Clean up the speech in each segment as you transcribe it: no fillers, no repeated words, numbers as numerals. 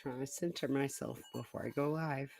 trying to center myself before I go live.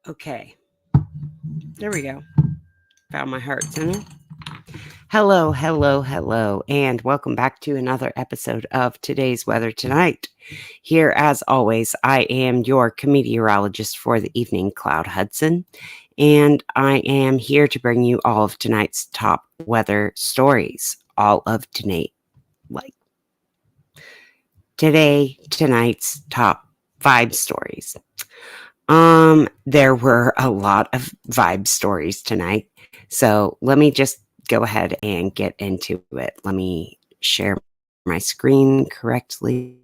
Okay, there we go. Found my heart center. Hello, hello, hello, and welcome back to another episode of Today's Weather Tonight. Here, as always, I am your meteorologist for the evening, Cloud Hudson, and I am here to bring you all of tonight's top weather stories. All of tonight's top 5 stories. There were a lot of vibe stories tonight, so let me just go ahead and get into it. Let me share my screen correctly.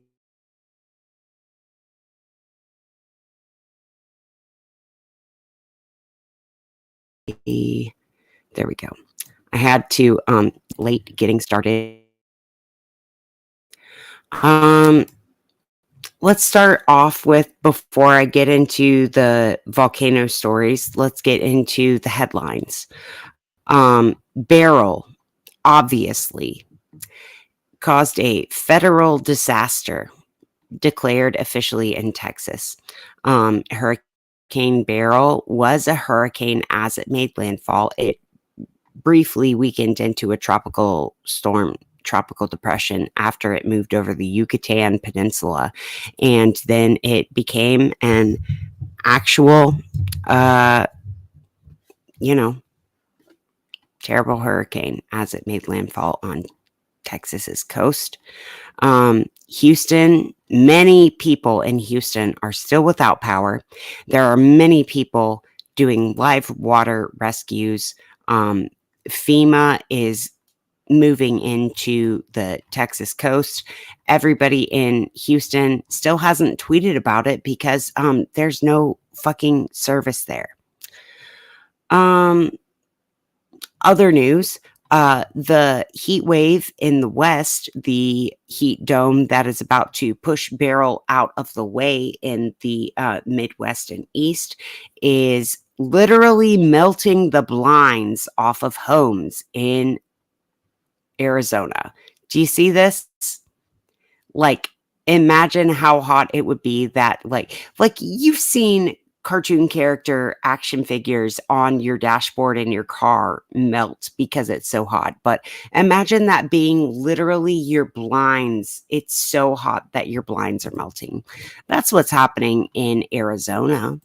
There we go. I had to late getting started. Let's start off with, before I get into the volcano stories, let's get into the headlines. Beryl, obviously, caused a federal disaster declared officially in Texas. Hurricane Beryl was a hurricane as it made landfall. It briefly weakened into a tropical depression after it moved over the Yucatan Peninsula, and then it became an actual terrible hurricane as it made landfall on Texas's coast. Houston, many people in Houston are still without power. There are many people doing live water rescues. FEMA is moving into the Texas coast. Everybody in Houston still hasn't tweeted about it because there's no fucking service there. Other news, the heat wave in the west, the heat dome that is about to push Beryl out of the way in the Midwest and East, is literally melting the blinds off of homes in Arizona. Do you see this? Like, imagine how hot it would be that, like you've seen cartoon character action figures on your dashboard in your car melt because it's so hot. But imagine that being literally your blinds. It's so hot that your blinds are melting. That's what's happening in Arizona.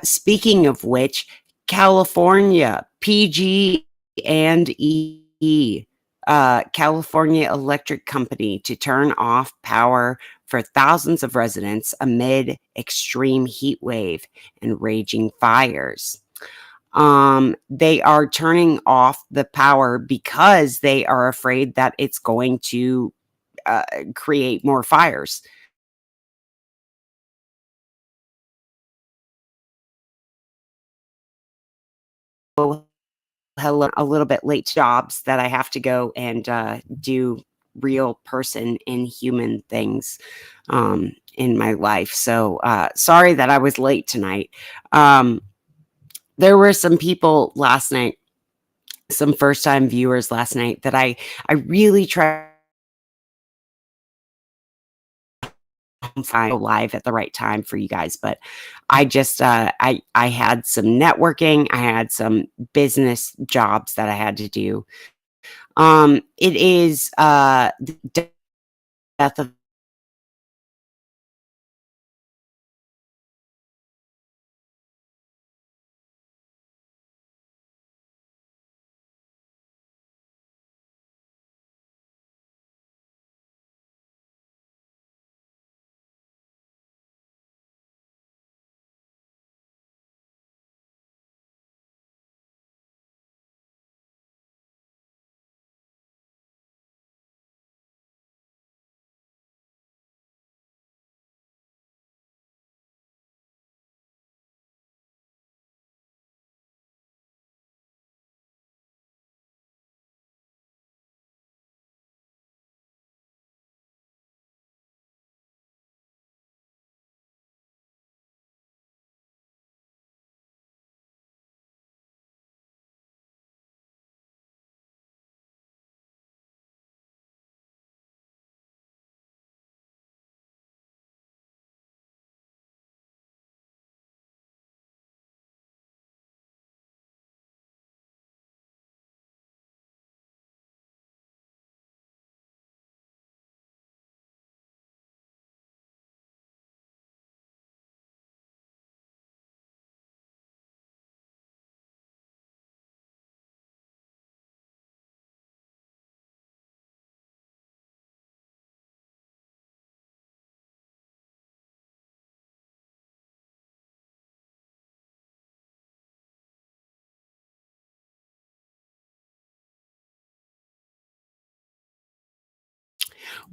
Speaking of which, California, PG and E, California Electric Company, to turn off power for thousands of residents amid extreme heat wave and raging fires. They are turning off the power because they are afraid that it's going to create more fires. A little bit late jobs that I have to go and do real person in human things in my life. So sorry that I was late tonight. There were some people last night, some first-time viewers last night, that I really tried to find live at the right time for you guys, but I just I had some networking, I had some business jobs that I had to do. It is the death of.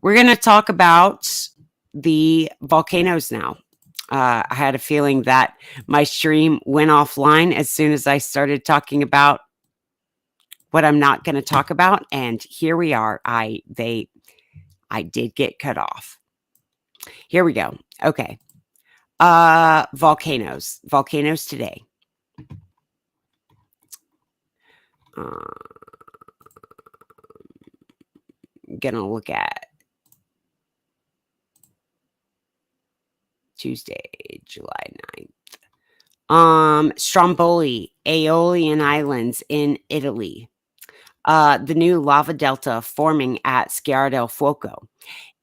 We're going to talk about the volcanoes now. I had a feeling that my stream went offline as soon as I started talking about what I'm not going to talk about, and here we are. I did get cut off. Here we go. Okay. Volcanoes today. Gonna look at Tuesday, July 9th. Stromboli, Aeolian Islands in Italy. The new lava delta forming at Sciara del Fuoco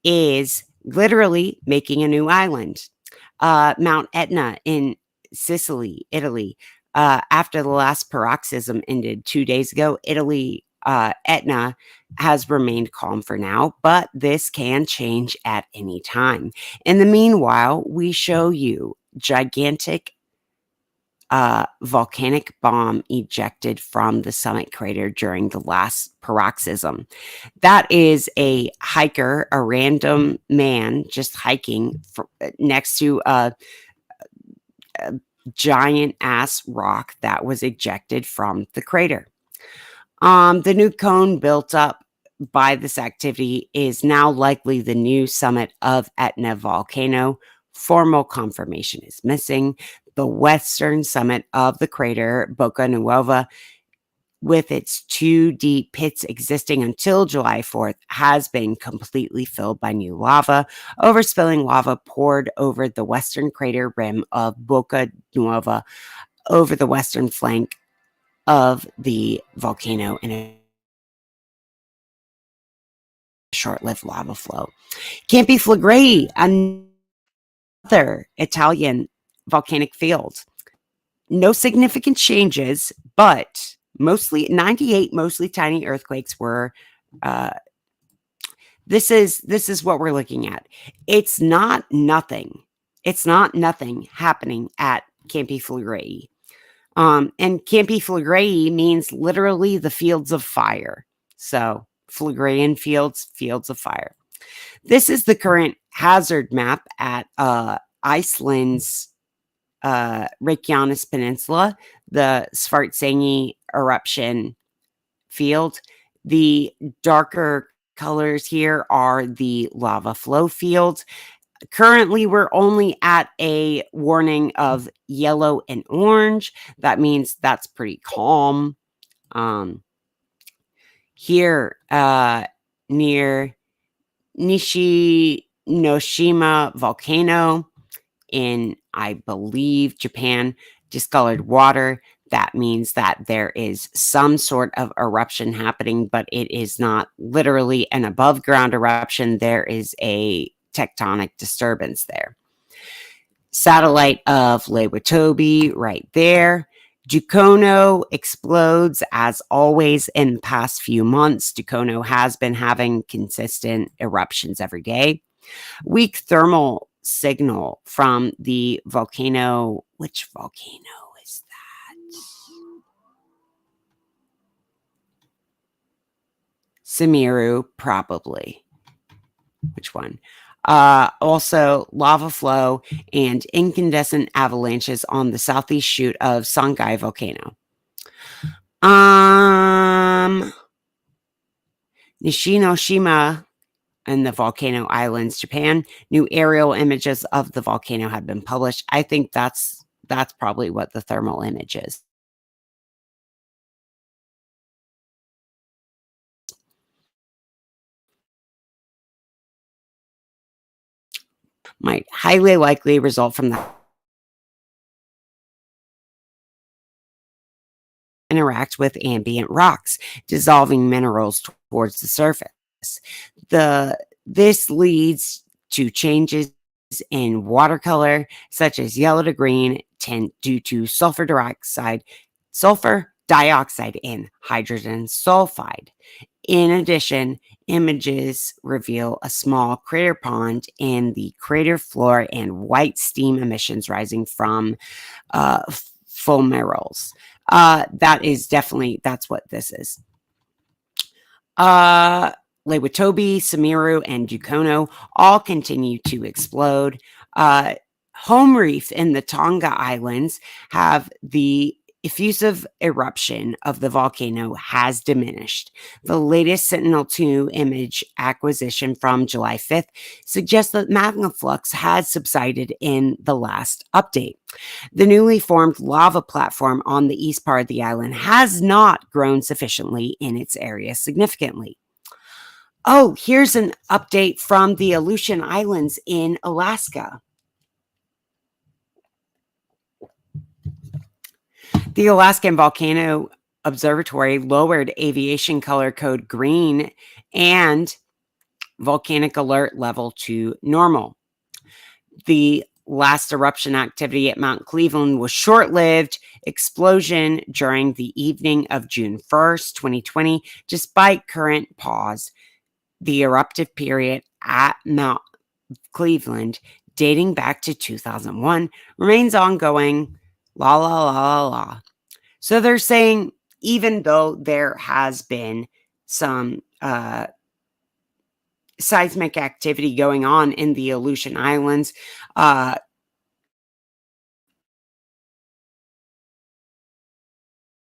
is literally making a new island. Mount Etna in Sicily, Italy. After the last paroxysm ended 2 days ago, Etna has remained calm for now, but this can change at any time. In the meanwhile, we show you gigantic volcanic bomb ejected from the summit crater during the last paroxysm. That is a hiker, a random man just hiking next to a giant ass rock that was ejected from the crater. The new cone built up by this activity is now likely the new summit of Etna volcano. Formal confirmation is missing. The western summit of the crater, Boca Nuova, with its two deep pits existing until July 4th, has been completely filled by new lava. Overspilling lava poured over the western crater rim of Boca Nuova over the western flank of the volcano in a short-lived lava flow. Campi Flegrei, another Italian volcanic field. No significant changes, but mostly 98 mostly tiny earthquakes were this is what we're looking at. It's not nothing. It's not nothing happening at Campi Flegrei. And Campi Flegrei means literally the fields of fire. So Phlegreian fields, fields of fire. This is the current hazard map at Iceland's Reykjanes Peninsula, the Svartsengi eruption field. The darker colors here are the lava flow fields. Currently, we're only at a warning of yellow and orange. That means that's pretty calm. Here, near Nishinoshima volcano in, I believe, Japan, discolored water. that means that there is some sort of eruption happening, but it is not literally an above ground eruption. There is a tectonic disturbance there. Satellite of Lewitobi right there. Dukono explodes as always in the past few months. Dukono has been having consistent eruptions every day. Weak thermal signal from the volcano. Which volcano is that? Sumeru, probably. Which one? Also, lava flow and incandescent avalanches on the southeast shoot of Songhai volcano. Nishinoshima and the volcano islands, Japan. New aerial images of the volcano have been published. I think that's probably what the thermal image is. Might highly likely result from the interact with ambient rocks, dissolving minerals towards the surface. This leads to changes in watercolor, such as yellow to green tint due to sulfur dioxide, and hydrogen sulfide. In addition, images reveal a small crater pond in the crater floor and white steam emissions rising from fulmerals. That's what this is. Lewitobi, Sumeru, and Dukono all continue to explode. Home Reef in the Tonga Islands have the effusive eruption of the volcano has diminished. The latest Sentinel-2 image acquisition from July 5th suggests that magma flux has subsided in the last update. The newly formed lava platform on the east part of the island has not grown sufficiently in its area significantly. Oh, here's an update from the Aleutian Islands in Alaska. The Alaskan Volcano Observatory lowered aviation color code green and volcanic alert level to normal. The last eruption activity at Mount Cleveland was short-lived explosion during the evening of June 1st, 2020. Despite current pause, the eruptive period at Mount Cleveland, dating back to 2001, remains ongoing. La la la la la. So they're saying even though there has been some seismic activity going on in the Aleutian Islands,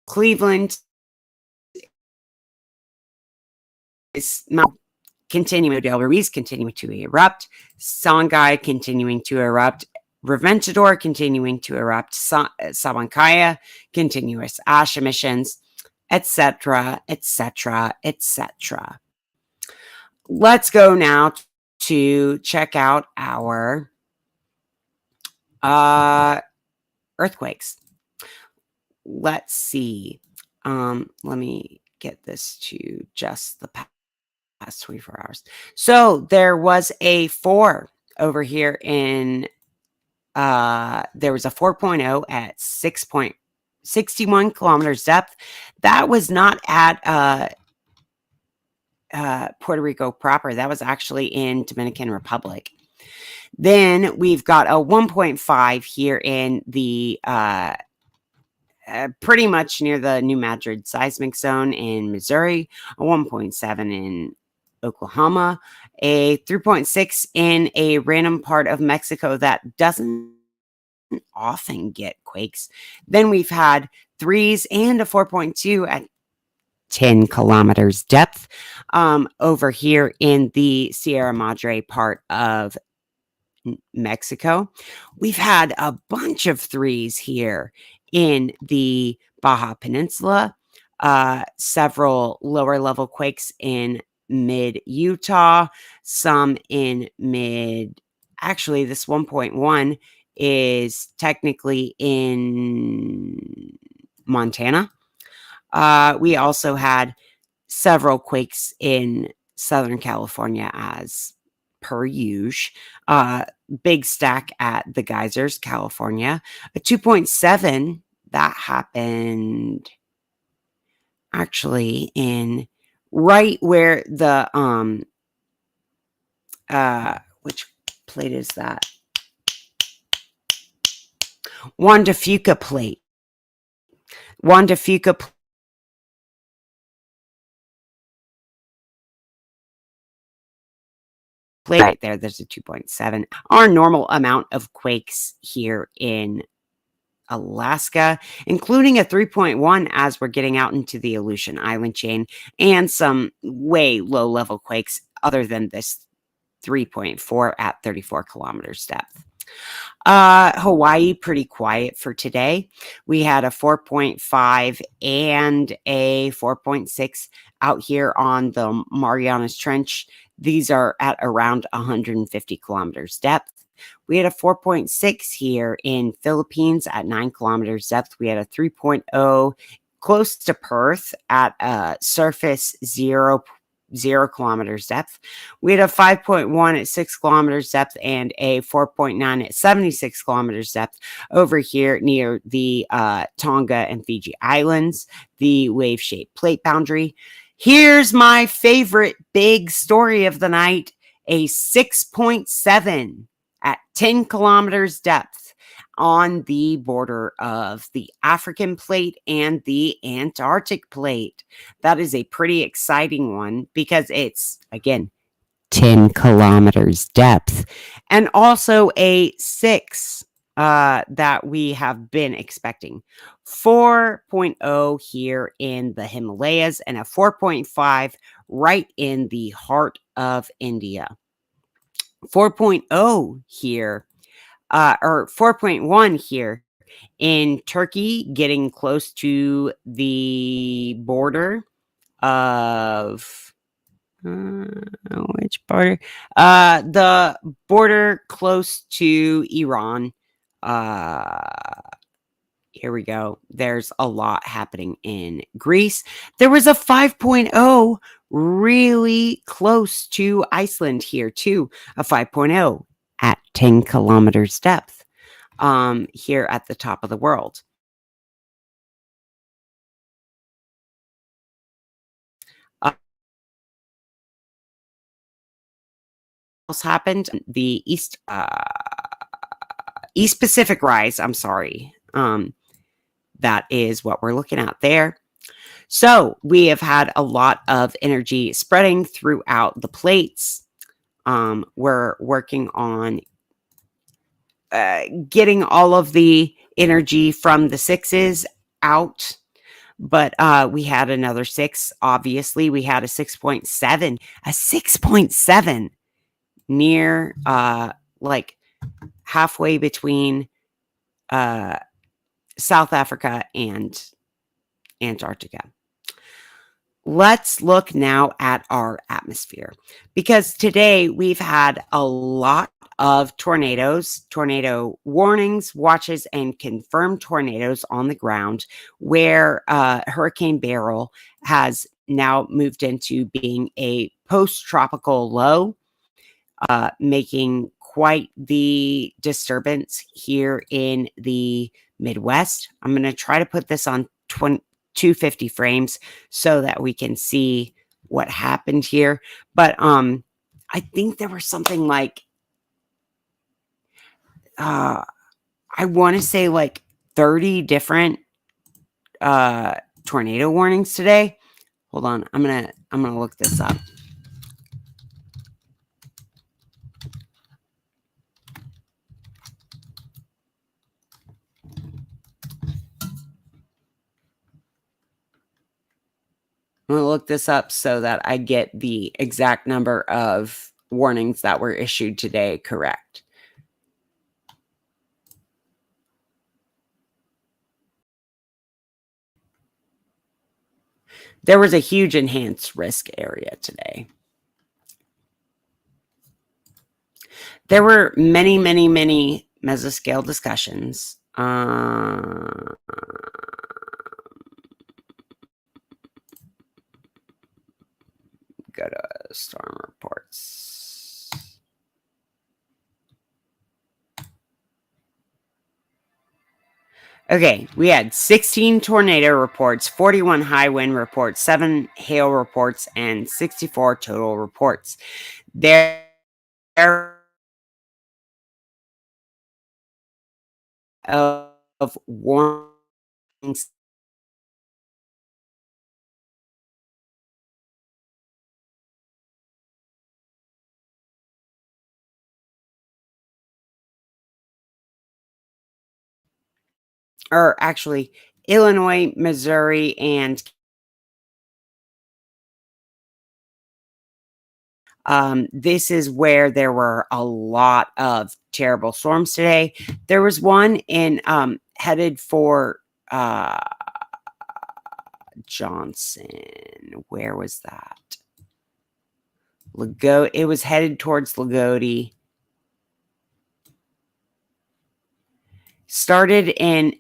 Cleveland is continuing, Del Ruiz continuing to erupt, Songhai continuing to erupt, Reventador continuing to erupt, Sabancaya, continuous ash emissions, etc., etc., etc. Let's go now to check out our earthquakes. Let's see. Let me get this to just the past 24 hours. So there was a 4 over here in there was a 4.0 at 6.61 kilometers depth. That was not at Puerto Rico proper. That was actually in Dominican Republic. Then we've got a 1.5 here in the pretty much near the New Madrid seismic zone in Missouri, a 1.7 in Oklahoma, a 3.6 in a random part of Mexico that doesn't often get quakes. Then we've had 3s and a 4.2 at 10 kilometers depth over here in the Sierra Madre part of Mexico. We've had a bunch of 3s here in the Baja Peninsula, several lower level quakes in mid Utah, some in actually this 1.1 is technically in Montana. We also had several quakes in Southern California as per usual. Big stack at the Geysers, California. A 2.7 that happened actually in right where the which plate is that? Juan de Fuca plate. Juan de Fuca plate right there. There's a 2.7. Our normal amount of quakes here in Alaska, including a 3.1 as we're getting out into the Aleutian Island chain, and some way low level quakes other than this 3.4 at 34 kilometers depth. Hawaii, pretty quiet for today. We had a 4.5 and a 4.6 out here on the Marianas Trench. These are at around 150 kilometers depth. We had a 4.6 here in Philippines at 9 kilometers depth. We had a 3.0 close to Perth at surface 0 kilometers depth. We had a 5.1 at 6 kilometers depth and a 4.9 at 76 kilometers depth over here near the Tonga and Fiji Islands, the wave-shaped plate boundary. Here's my favorite big story of the night, a 6.7 at 10 kilometers depth on the border of the African plate and the Antarctic plate. That is a pretty exciting one because it's, again, 10 kilometers depth, and also a 6 that we have been expecting. 4.0 here in the Himalayas and a 4.5 right in the heart of India. 4.0 here, or 4.1 here in Turkey, getting close to the border of which border? The border close to Iran. Here we go. There's a lot happening in Greece. There was a 5.0 really close to Iceland here too. A 5.0 at 10 kilometers depth here at the top of the world. Else happened? The East Pacific rise. I'm sorry. That is what we're looking at there. So we have had a lot of energy spreading throughout the plates. We're working on getting all of the energy from the sixes out. But we had another 6. Obviously, we had a 6.7. A 6.7 near like halfway between South Africa and Antarctica. Let's look now at our atmosphere, because today we've had a lot of tornadoes, tornado warnings, watches, and confirmed tornadoes on the ground, where Hurricane Beryl has now moved into being a post-tropical low, making quite the disturbance here in the Midwest. I'm going to try to put this on 250 frames so that we can see what happened here. But I think there was something like, I want to say like 30 different tornado warnings today. Hold on. I'm going to look this up. I'm going to look this up so that I get the exact number of warnings that were issued today correct. There was a huge enhanced risk area today. There were many, many, many mesoscale discussions. storm reports. Okay, we had 16 tornado reports, 41 high wind reports, 7 hail reports, and 64 total reports. There of warnings or actually Illinois, Missouri, and this is where there were a lot of terrible storms today. There was one in headed for Johnson. Where was that? It was headed towards Lagodi. Started in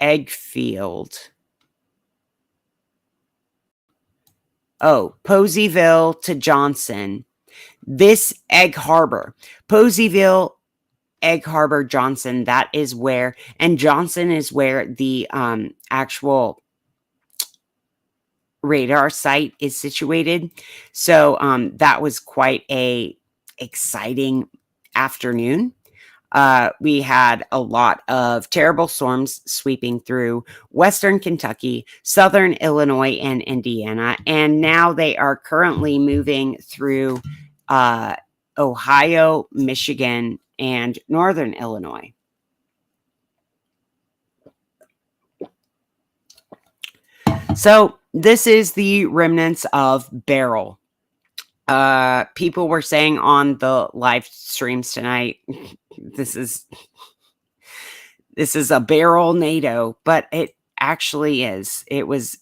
Eggfield. Oh, Poseyville to Johnson. This Egg Harbor. Poseyville, Egg Harbor, Johnson. That is where, and Johnson is where the actual radar site is situated. So that was quite a exciting afternoon. We had a lot of terrible storms sweeping through western Kentucky, southern Illinois, and Indiana. And now they are currently moving through Ohio, Michigan, and northern Illinois. So this is the remnants of Beryl. People were saying on the live streams tonight, this is a Beryl NATO, but it actually is. It was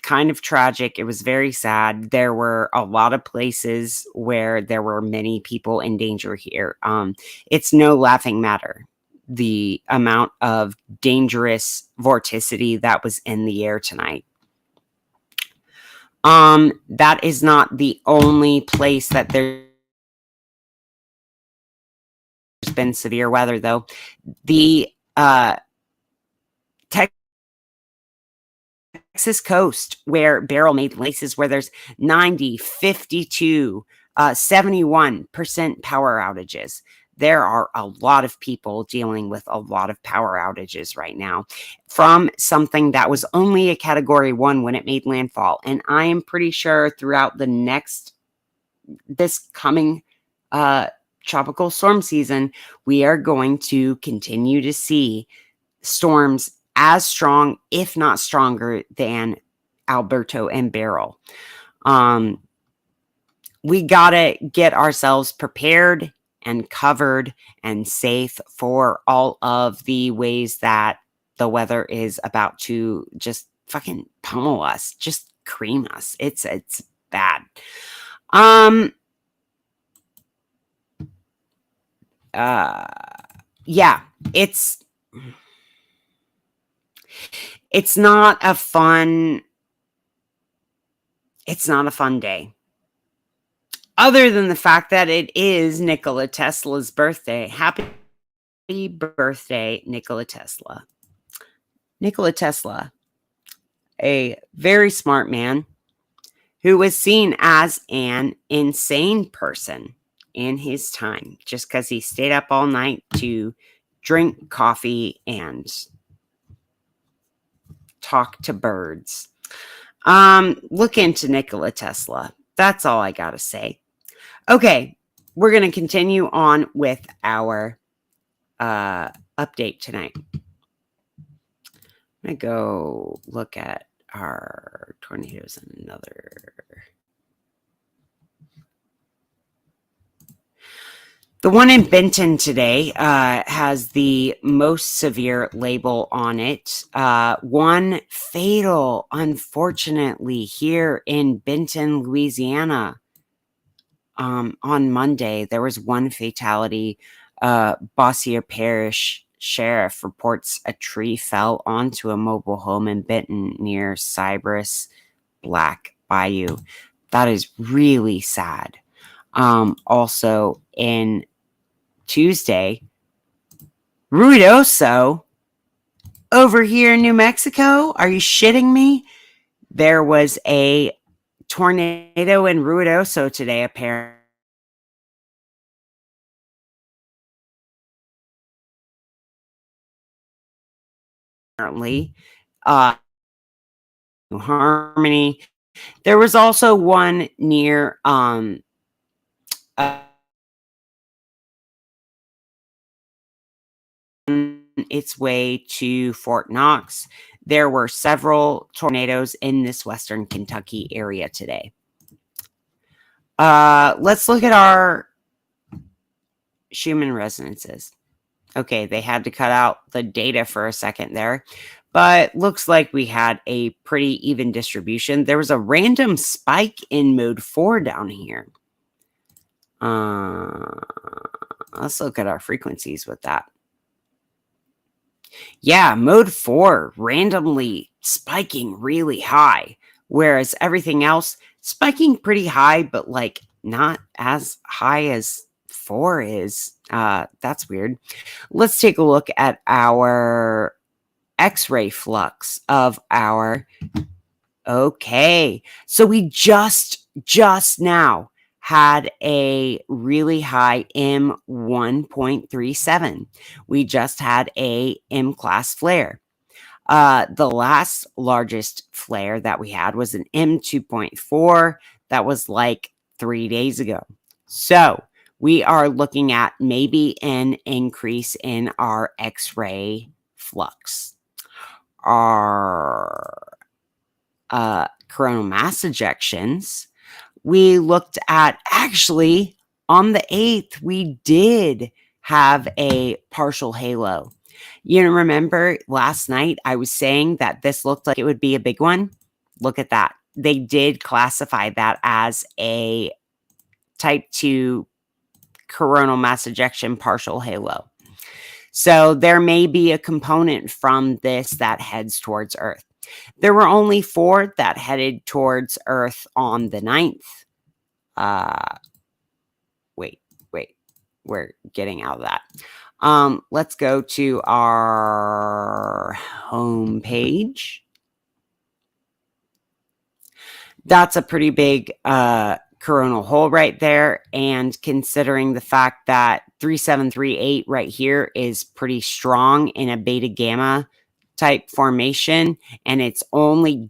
kind of tragic. It was very sad. There were a lot of places where there were many people in danger here. It's no laughing matter, the amount of dangerous vorticity that was in the air tonight. That is not the only place that there's been severe weather, though. The Texas coast, where Beryl made places where there's 90, 52, 71% power outages. There are a lot of people dealing with a lot of power outages right now from something that was only a category 1 when it made landfall. And I am pretty sure throughout this coming tropical storm season, we are going to continue to see storms as strong, if not stronger, than Alberto and Beryl. We gotta get ourselves prepared and covered and safe for all of the ways that the weather is about to just fucking pummel us, just cream us. It's bad. Yeah, it's not a fun day. Other than the fact that it is Nikola Tesla's birthday. Happy birthday, Nikola Tesla. Nikola Tesla, a very smart man who was seen as an insane person in his time, just because he stayed up all night to drink coffee and talk to birds. Look into Nikola Tesla. That's all I gotta say. Okay, we're going to continue on with our update tonight. I'm going to go look at our tornadoes and another. The one in Benton today has the most severe label on it. One fatal, unfortunately, here in Benton, Louisiana. On Monday, there was one fatality. Bossier Parish Sheriff reports a tree fell onto a mobile home in Benton near Cypress Black Bayou. That is really sad. Also in Tuesday, Ruidoso over here in New Mexico. Are you shitting me? There was a tornado in Ruidoso today, apparently. Uh, Harmony. There was also one near uh, its way to Fort Knox. There were several tornadoes in this Western Kentucky area today. Let's look at our Schumann resonances. Okay, they had to cut out the data for a second there, but looks like we had a pretty even distribution. There was a random spike in mode 4 down here. Let's look at our frequencies with that. Yeah, mode 4 randomly spiking really high, whereas everything else spiking pretty high, but like not as high as 4 is. That's weird. Let's take a look at our X-ray flux of our. Okay, so we just now had a really high M 1.37. We just had a M class flare. The last largest flare that we had was an M 2.4. That was like 3 days ago. So we are looking at maybe an increase in our X-ray flux. Our coronal mass ejections, we looked at, actually on the 8th, we did have a partial halo. You remember last night I was saying that this looked like it would be a big one? Look at that. They did classify that as a type 2 coronal mass ejection partial halo. So there may be a component from this that heads towards Earth. There were only 4 that headed towards Earth on the 9th. Wait, we're getting out of that. Let's go to our home page. That's a pretty big coronal hole right there. And considering the fact that 3738 right here is pretty strong in a beta gamma type formation, and it's only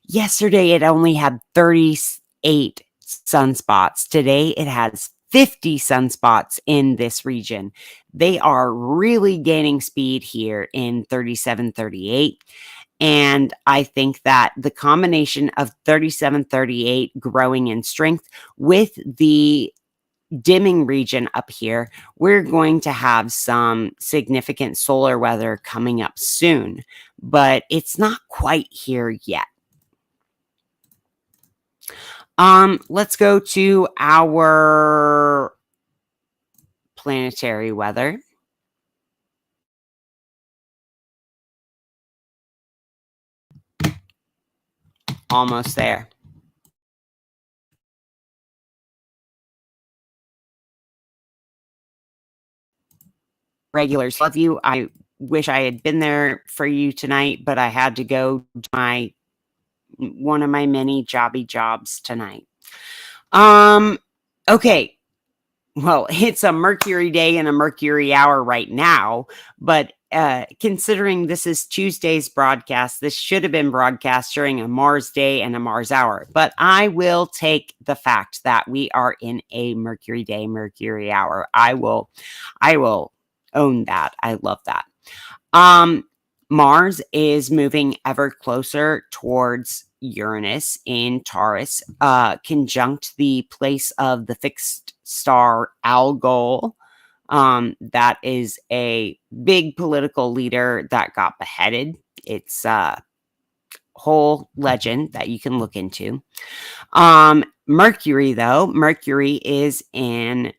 yesterday it only had 38 sunspots. Today it has 50 sunspots in this region. They are really gaining speed here in 3738. And I think that the combination of 3738 growing in strength with the dimming region up here, we're going to have some significant solar weather coming up soon, but it's not quite here yet. Let's go to our planetary weather. Almost there. Regulars, love you. I wish I had been there for you tonight, but I had to go to one of my many jobby jobs tonight. Okay. Well, it's a Mercury day and a Mercury hour right now, but considering this is Tuesday's broadcast, this should have been broadcast during a Mars day and a Mars hour. But I will take the fact that we are in a Mercury day, Mercury hour. I will own that. I love that. Mars is moving ever closer towards Uranus in Taurus, conjunct the place of the fixed star Algol. That is a big political leader that got beheaded. It's a whole legend that you can look into. Mercury, though, Mercury is in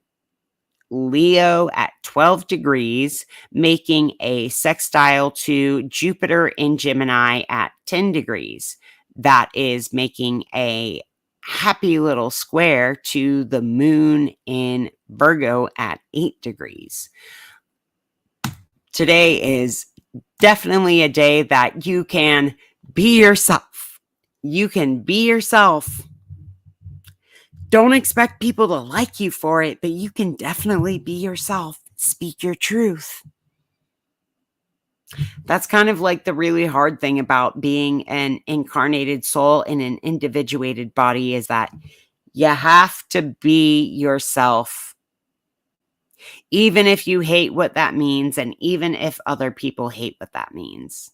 Leo at 12 degrees, making a sextile to Jupiter in Gemini at 10 degrees. That is making a happy little square to the moon in Virgo at 8 degrees. Today is definitely a day that you can be yourself. You can be yourself. Don't expect people to like you for it, but you can definitely be yourself. Speak your truth. That's kind of like the really hard thing about being an incarnated soul in an individuated body, is that you have to be yourself, even if you hate what that means, and even if other people hate what that means.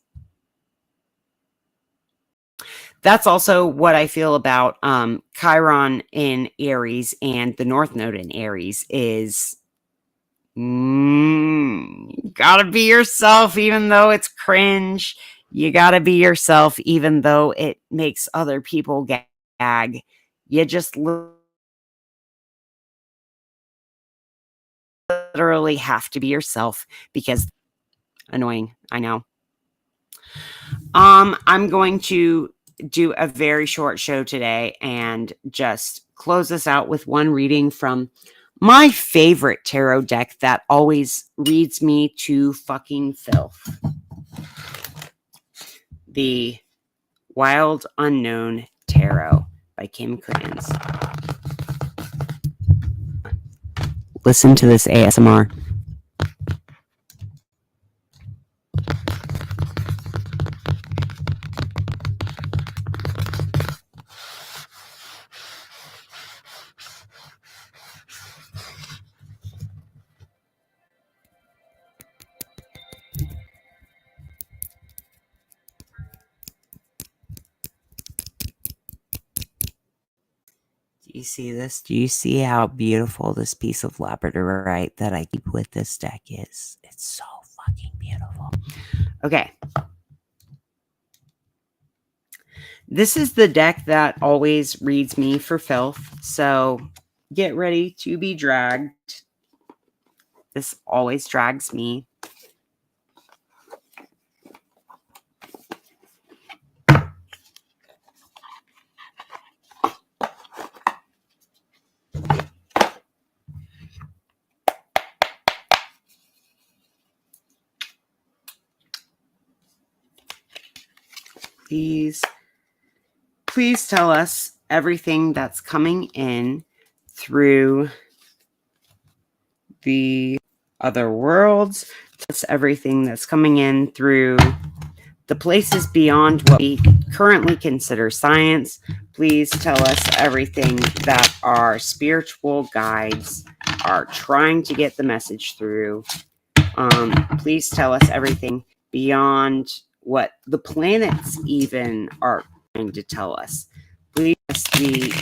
That's also what I feel about Chiron in Aries and the North Node in Aries is you gotta be yourself even though it's cringe. You gotta be yourself even though it makes other people gag. You just literally have to be yourself because annoying, I know. I'm going to do a very short show today and just close us out with one reading from my favorite tarot deck that always reads me to fucking filth. The Wild Unknown Tarot by Kim Krans. Listen to this ASMR. Do you see this? Do you see how beautiful this piece of labradorite that I keep with this deck is? It's so fucking beautiful. Okay. This is the deck that always reads me for filth, so get ready to be dragged. This always drags me. Please tell us everything that's coming in through the other worlds. That's everything that's coming in through the places beyond what we currently consider science. Please tell us everything that our spiritual guides are trying to get the message through. Please tell us everything beyond what the planets even are trying to tell us. Please, the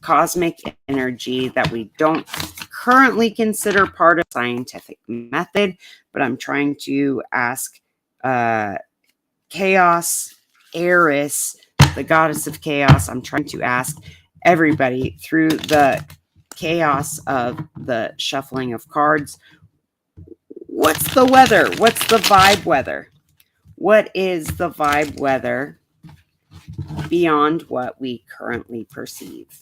cosmic energy that we don't currently consider part of scientific method, but I'm trying to ask Chaos, Eris, the goddess of chaos. I'm trying to ask everybody through the chaos of the shuffling of cards. What's the weather? What's the vibe weather? What is the vibe weather beyond what we currently perceive?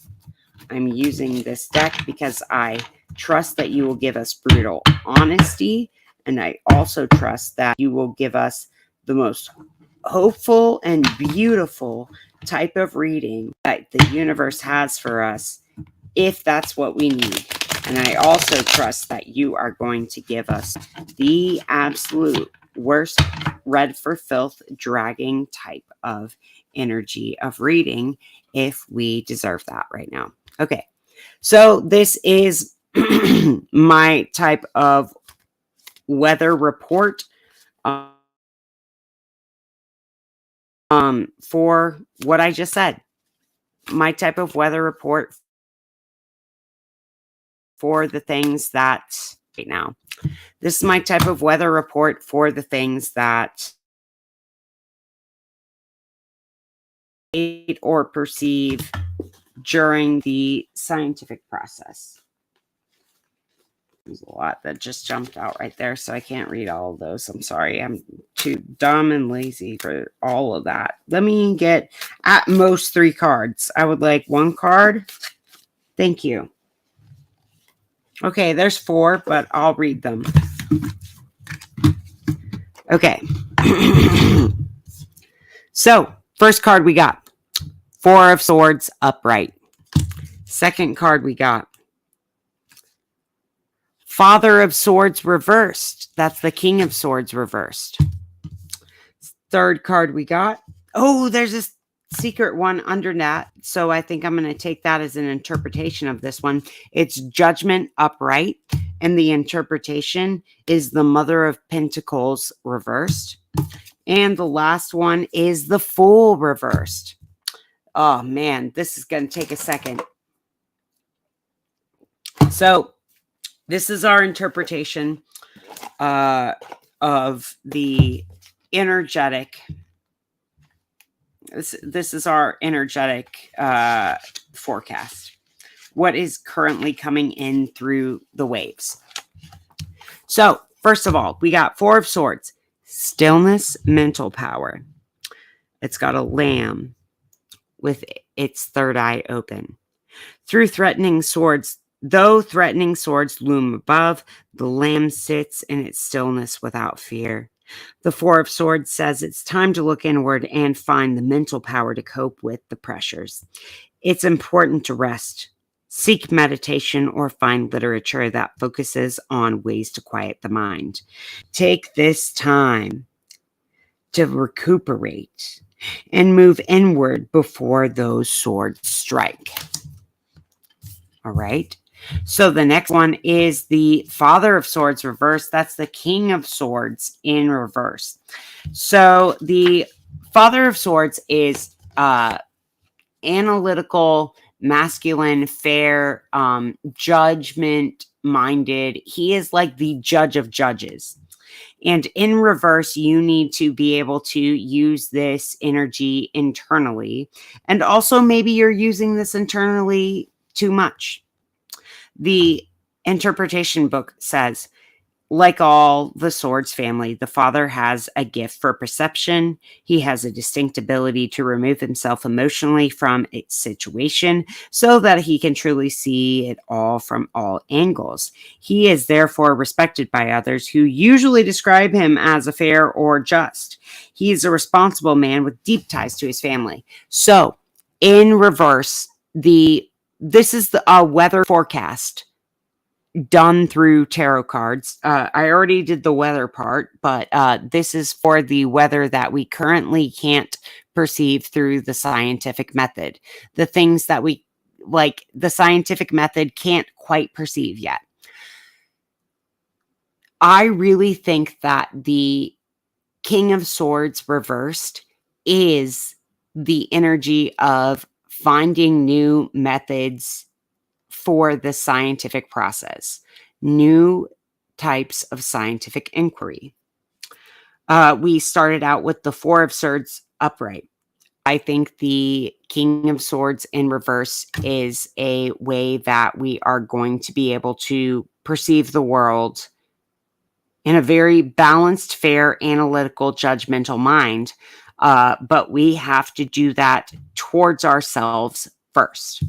I'm using this deck because I trust that you will give us brutal honesty, and I also trust that you will give us the most hopeful and beautiful type of reading that the universe has for us, if that's what we need. And I also trust that you are going to give us the absolute worst red for filth dragging type of energy of reading if we deserve that right now. Okay, so this is my type of weather report for what I just said. My type of weather report for the things that right now. This is my type of weather report for the things that or perceive during the scientific process. There's a lot that just jumped out right there, so I can't read all of those. I'm sorry. I'm too dumb and lazy for all of that. Let me get at most 3 cards. I would like 1 card. Thank you. Okay, there's 4, but I'll read them. Okay. So, first card we got 4 of Swords upright. Second card we got Father of Swords reversed. That's the King of Swords reversed. Third card we got. Oh, there's a secret one under that. So I think I'm going to take that as an interpretation of this one. It's Judgment upright. And the interpretation is the Mother of Pentacles reversed. And the last one is the Fool reversed. Oh, man, this is going to take a second. So this is our interpretation of the energetic. This is our energetic forecast. What is currently coming in through the waves. So, first of all, we got 4 of Swords. Stillness, mental power. It's got a lamb with its third eye open. Through threatening swords, though threatening swords loom above, the lamb sits in its stillness without fear. The 4 of Swords says it's time to look inward and find the mental power to cope with the pressures. It's important to rest, seek meditation, or find literature that focuses on ways to quiet the mind. Take this time to recuperate and move inward before those swords strike. All right. So the next one is the Father of Swords reversed. That's the King of Swords in reverse. So the Father of Swords is analytical, masculine, fair, judgment-minded. He is like the judge of judges. And in reverse, you need to be able to use this energy internally. And also maybe you're using this internally too much. The interpretation book says, like all the Swords family, the father has a gift for perception. He has a distinct ability to remove himself emotionally from its situation so that he can truly see it all from all angles. He is therefore respected by others who usually describe him as a fair or just. He is a responsible man with deep ties to his family. So, in reverse, this is the weather forecast done through tarot cards. I already did the weather part, but this is for the weather that we currently can't perceive through the scientific method. The things that we, like, the scientific method can't quite perceive yet. I really think that the King of Swords reversed is the energy of finding new methods for the scientific process, new types of scientific inquiry. We started out with the 4 of Swords upright. I think the King of Swords in reverse is a way that we are going to be able to perceive the world in a very balanced, fair, analytical, judgmental mind. But we have to do that towards ourselves first.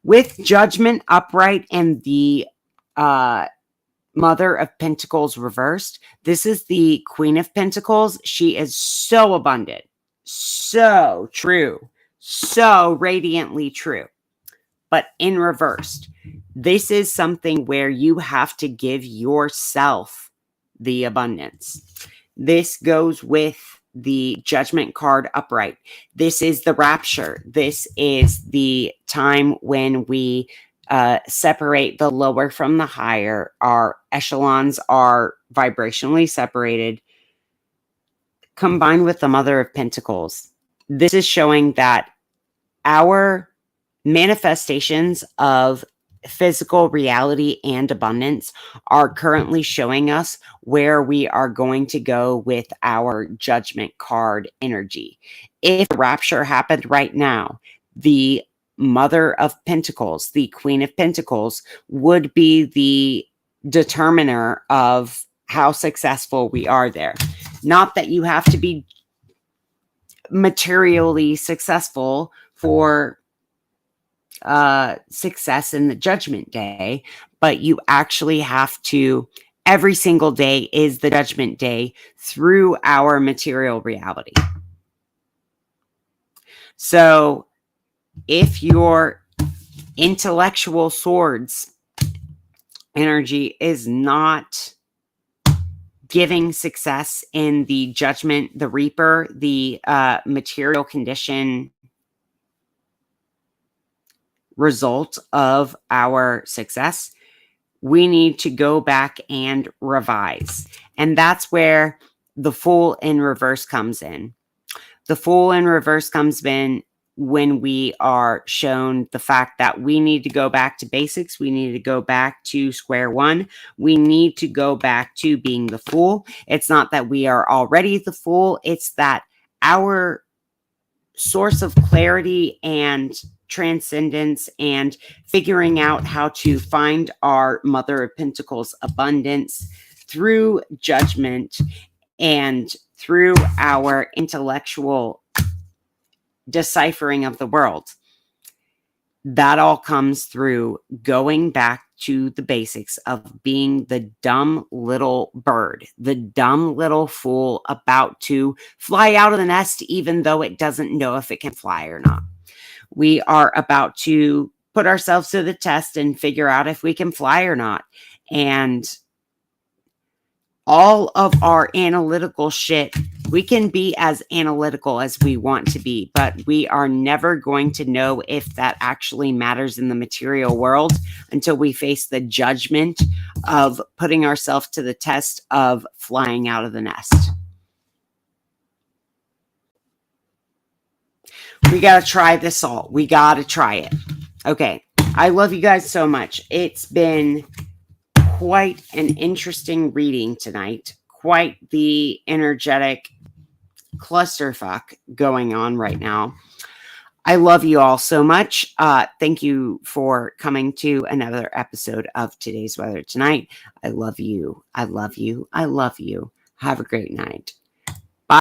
With Judgment upright and the Mother of Pentacles reversed, this is the Queen of Pentacles. She is so abundant, so true, so radiantly true. But in reversed, this is something where you have to give yourself the abundance. This goes with the Judgment card upright. This is the rapture. This is the time when we separate the lower from the higher. Our echelons are vibrationally separated. Combined with the Mother of Pentacles, this is showing that our manifestations of physical reality and abundance are currently showing us where we are going to go with our Judgment card energy. If the rapture happened right now, the Mother of Pentacles, the Queen of Pentacles, would be the determiner of how successful we are there. Not that you have to be materially successful for success in the judgment day, but you actually have to, every single day is the judgment day through our material reality. So if your intellectual swords energy is not giving success in the judgment, the reaper, the material condition result of our success, we need to go back and revise. And that's where the Fool in reverse comes in. The Fool in reverse comes in when we are shown the fact that we need to go back to basics. We need to go back to square one. We need to go back to being the Fool. It's not that we are already the Fool. It's that our source of clarity and transcendence and figuring out how to find our Mother of Pentacles abundance through judgment and through our intellectual deciphering of the world. That all comes through going back to the basics of being the dumb little bird, the dumb little fool about to fly out of the nest, even though it doesn't know if it can fly or not. We are about to put ourselves to the test and figure out if we can fly or not. And all of our analytical shit, we can be as analytical as we want to be, but we are never going to know if that actually matters in the material world until we face the judgment of putting ourselves to the test of flying out of the nest. We got to try this all. We got to try it. Okay. I love you guys so much. It's been quite an interesting reading tonight. Quite the energetic clusterfuck going on right now. I love you all so much. Thank you for coming to another episode of Today's Weather Tonight. I love you. I love you. I love you. Have a great night.